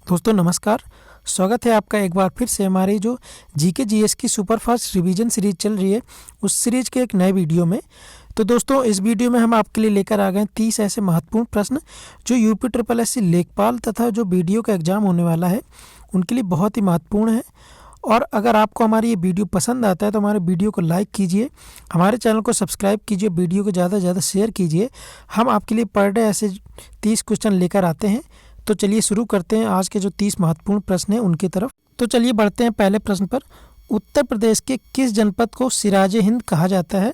दोस्तों नमस्कार। स्वागत है आपका एक बार फिर से हमारी जो जीके जीएस की सुपरफास्ट रिवीजन सीरीज चल रही है उस सीरीज के एक नए वीडियो में। तो दोस्तों इस वीडियो में हम आपके लिए लेकर आ गए हैं 30 ऐसे महत्वपूर्ण प्रश्न जो यूपी ट्रिपल एससी लेखपाल तथा जो बीडीओ का एग्ज़ाम होने वाला है उनके लिए बहुत ही महत्वपूर्ण है। और अगर आपको हमारी ये वीडियो पसंद आता है तो हमारे वीडियो को लाइक कीजिए, हमारे चैनल को सब्सक्राइब कीजिए, वीडियो को ज़्यादा से ज़्यादा शेयर कीजिए। हम आपके लिए पर डे ऐसे 30 क्वेश्चन लेकर आते हैं। तो चलिए शुरू करते हैं आज के जो 30 महत्वपूर्ण प्रश्न हैं उनकी तरफ। तो चलिए बढ़ते हैं पहले प्रश्न पर। उत्तर प्रदेश के किस जनपद को सिराज हिंद कहा जाता है?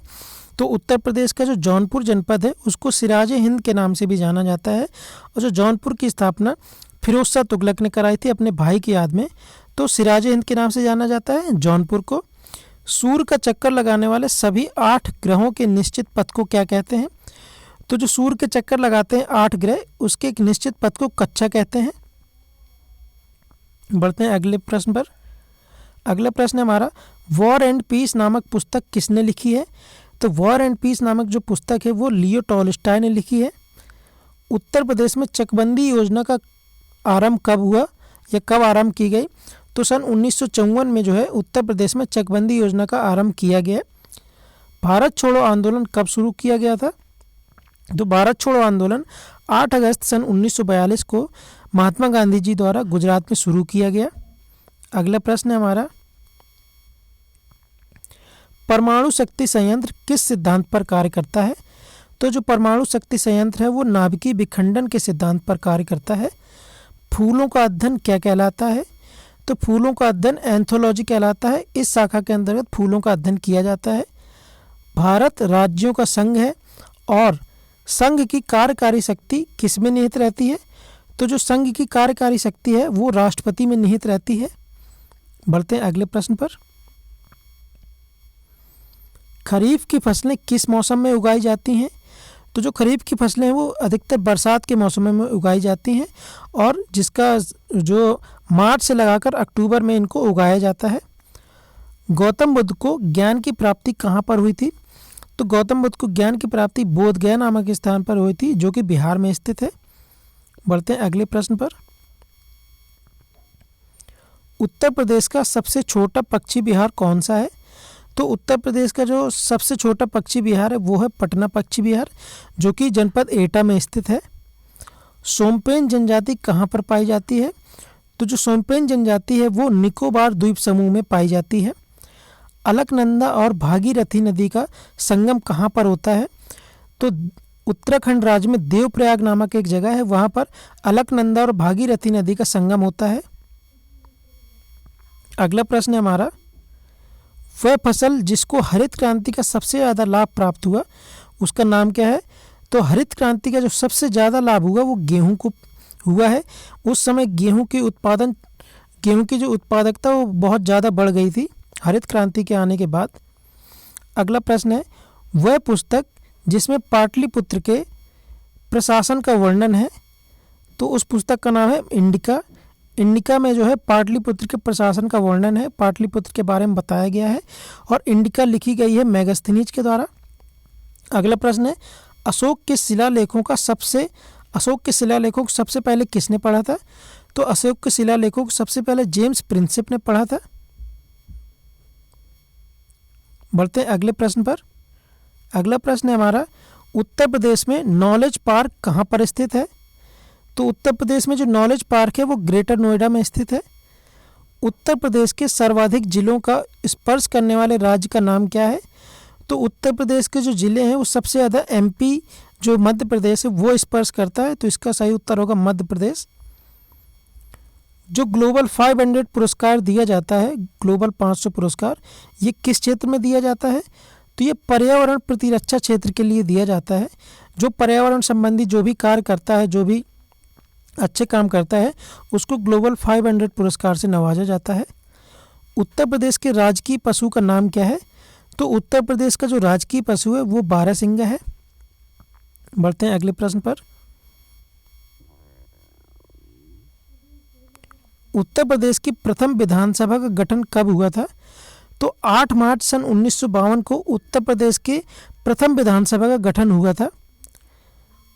तो उत्तर प्रदेश का जो जौनपुर जनपद है उसको सिराज हिंद के नाम से भी जाना जाता है। और जो जौनपुर की स्थापना फिरोज शाह तुगलक ने कराई थी अपने भाई की याद में, तो सिराज हिंद के नाम से जाना जाता है जौनपुर को। सूर्य का चक्कर लगाने वाले सभी 8 ग्रहों के निश्चित पथ को क्या कहते हैं? तो जो सूर्य के चक्कर लगाते हैं 8 ग्रह, उसके एक निश्चित पथ को कक्षा कहते हैं। बढ़ते हैं अगले प्रश्न पर। अगला प्रश्न है हमारा, वॉर एंड पीस नामक पुस्तक किसने लिखी है? तो वॉर एंड पीस नामक जो पुस्तक है वो लियो टॉल्स्टॉय ने लिखी है। उत्तर प्रदेश में चकबंदी योजना का आरंभ कब हुआ या कब आरंभ की गई? तो सन 1954 में जो है उत्तर प्रदेश में चकबंदी योजना का आरंभ किया गया। भारत छोड़ो आंदोलन कब शुरू किया गया था? तो भारत छोड़ो आंदोलन 8 अगस्त सन 1942 को महात्मा गांधी जी द्वारा गुजरात में शुरू किया गया। अगला प्रश्न है हमारा, परमाणु शक्ति संयंत्र किस सिद्धांत पर कार्य करता है? तो जो परमाणु शक्ति संयंत्र है वो नाभिकीय विखंडन के सिद्धांत पर कार्य करता है। फूलों का अध्ययन क्या कहलाता है? तो फूलों का अध्ययन एंथोलॉजी कहलाता है। इस शाखा के अंतर्गत फूलों का अध्ययन किया जाता है। भारत राज्यों का संघ है और संघ की कार्यकारी शक्ति किस में निहित रहती है? तो जो संघ की कार्यकारी शक्ति है वो राष्ट्रपति में निहित रहती है। बढ़ते हैं अगले प्रश्न पर। खरीफ की फसलें किस मौसम में उगाई जाती हैं? तो जो खरीफ की फसलें हैं वो अधिकतर बरसात के मौसम में उगाई जाती हैं और जिसका जो मार्च से लगाकर अक्टूबर में इनको उगाया जाता है। गौतम बुद्ध को ज्ञान की प्राप्ति कहाँ पर हुई थी? तो गौतम बुद्ध को ज्ञान की प्राप्ति बोध गया नामक स्थान पर हुई थी जो कि बिहार में स्थित है। बढ़ते हैं अगले प्रश्न पर। उत्तर प्रदेश का सबसे छोटा पक्षी विहार कौन सा है? तो उत्तर प्रदेश का जो सबसे छोटा पक्षी विहार है वो है पटना पक्षी विहार जो कि जनपद एटा में स्थित है। सोमपेन जनजाति कहाँ पर पाई जाती है? तो जो सोमपेन जनजाति है वो निकोबार द्वीप समूह में पाई जाती है। अलकनंदा और भागीरथी नदी का संगम कहाँ पर होता है? तो उत्तराखंड राज्य में देवप्रयाग नामक एक जगह है, वहाँ पर अलकनंदा और भागीरथी नदी का संगम होता है। अगला प्रश्न है हमारा, वह फसल जिसको हरित क्रांति का सबसे ज़्यादा लाभ प्राप्त हुआ उसका नाम क्या है? तो हरित क्रांति का जो सबसे ज़्यादा लाभ हुआ वो गेहूँ को हुआ है। उस समय गेहूँ की जो उत्पादकता वो बहुत ज़्यादा बढ़ गई थी हरित क्रांति के आने के बाद। अगला प्रश्न है, वह पुस्तक जिसमें पाटलिपुत्र के प्रशासन का वर्णन है, तो उस पुस्तक का नाम है इंडिका। इंडिका में जो है पाटलिपुत्र के प्रशासन का वर्णन है, पाटलिपुत्र के बारे में बताया गया है और इंडिका लिखी गई है मेगास्थनीज के द्वारा। अगला प्रश्न है, अशोक के शिलालेखों को सबसे पहले किसने पढ़ा था? तो अशोक के शिलालेखों को सबसे पहले जेम्स प्रिंसेप ने पढ़ा था। बढ़ते हैं अगले प्रश्न पर। अगला प्रश्न है हमारा, उत्तर प्रदेश में नॉलेज पार्क कहाँ पर स्थित है? तो उत्तर प्रदेश में जो नॉलेज पार्क है वो ग्रेटर नोएडा में स्थित है। उत्तर प्रदेश के सर्वाधिक जिलों का स्पर्श करने वाले राज्य का नाम क्या है? तो उत्तर प्रदेश के जो जिले हैं वो सबसे ज़्यादा एमपी जो मध्य प्रदेश है वो स्पर्श करता है, तो इसका सही उत्तर होगा मध्य प्रदेश। जो ग्लोबल 500 पुरस्कार दिया जाता है, ग्लोबल 500 पुरस्कार, ये किस क्षेत्र में दिया जाता है? तो ये पर्यावरण प्रतिरक्षा क्षेत्र के लिए दिया जाता है। जो पर्यावरण संबंधी जो भी कार्य करता है, जो भी अच्छे काम करता है, उसको ग्लोबल 500 पुरस्कार से नवाजा जाता है। उत्तर प्रदेश के राजकीय पशु का नाम क्या है? तो उत्तर प्रदेश का जो राजकीय पशु है वो बारहसिंगा है। बढ़ते हैं अगले प्रश्न पर। उत्तर प्रदेश की प्रथम विधानसभा का गठन कब हुआ था? तो 8 मार्च सन 1952 को उत्तर प्रदेश के प्रथम विधानसभा का गठन हुआ था।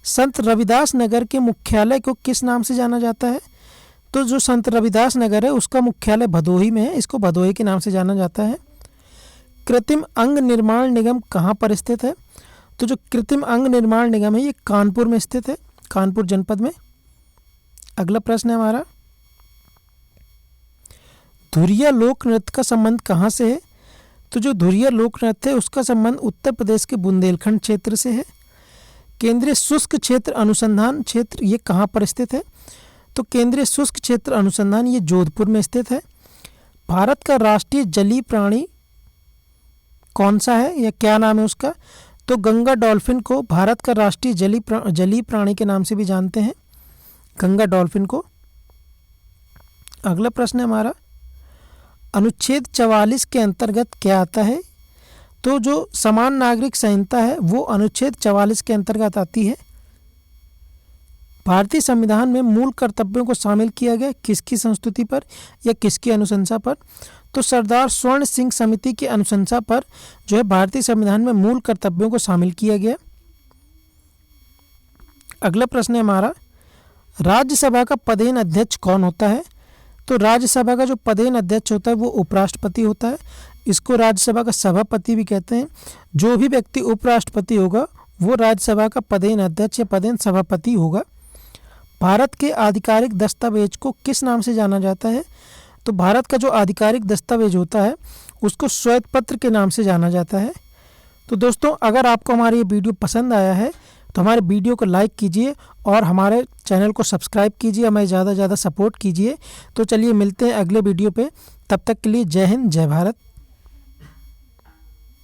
संत रविदास नगर के मुख्यालय को किस नाम से जाना जाता है? तो जो संत रविदास नगर है उसका मुख्यालय भदोही में है, इसको भदोही के नाम से जाना जाता है। कृत्रिम अंग निर्माण निगम कहाँ पर स्थित है? तो जो कृत्रिम अंग निर्माण निगम है ये कानपुर में स्थित है, कानपुर जनपद में। अगला प्रश्न है हमारा, धुरिया लोक नृत्य का संबंध कहाँ से है? तो जो धुरिया लोक नृत्य है उसका संबंध उत्तर प्रदेश के बुंदेलखंड क्षेत्र से है। केंद्रीय शुष्क क्षेत्र अनुसंधान क्षेत्र ये कहाँ पर स्थित है? तो केंद्रीय शुष्क क्षेत्र अनुसंधान ये जोधपुर में स्थित है। भारत का राष्ट्रीय जलीय प्राणी कौन सा है या क्या नाम है उसका? तो गंगा डॉल्फिन को भारत का राष्ट्रीय जलीय प्राणी के नाम से भी जानते हैं, गंगा डॉल्फिन को। अगला प्रश्न है हमारा, अनुच्छेद 44 के अंतर्गत क्या आता है? तो जो समान नागरिक संहिता है वो अनुच्छेद 44 के अंतर्गत आती है। भारतीय संविधान में मूल कर्तव्यों को शामिल किया गया किसकी संस्तुति पर या किसकी अनुशंसा पर? तो सरदार स्वर्ण सिंह समिति की अनुशंसा पर जो है भारतीय संविधान में मूल कर्तव्यों को शामिल किया गया। अगला प्रश्न है हमारा, राज्यसभा का पदेन अध्यक्ष कौन होता है? तो राज्यसभा का जो पदेन अध्यक्ष होता है वो उपराष्ट्रपति होता है, इसको राज्यसभा का सभापति भी कहते हैं। जो भी व्यक्ति उपराष्ट्रपति होगा वो राज्यसभा का पदेन अध्यक्ष या पदेन सभापति होगा। भारत के आधिकारिक दस्तावेज को किस नाम से जाना जाता है? तो भारत का जो आधिकारिक दस्तावेज होता है उसको श्वेत पत्र के नाम से जाना जाता है। तो दोस्तों, अगर आपको हमारी ये वीडियो पसंद आया है तो हमारे वीडियो को लाइक कीजिए और हमारे चैनल को सब्सक्राइब कीजिए, हमें ज़्यादा से ज़्यादा सपोर्ट कीजिए। तो चलिए मिलते हैं अगले वीडियो पे, तब तक के लिए जय हिंद, जय भारत।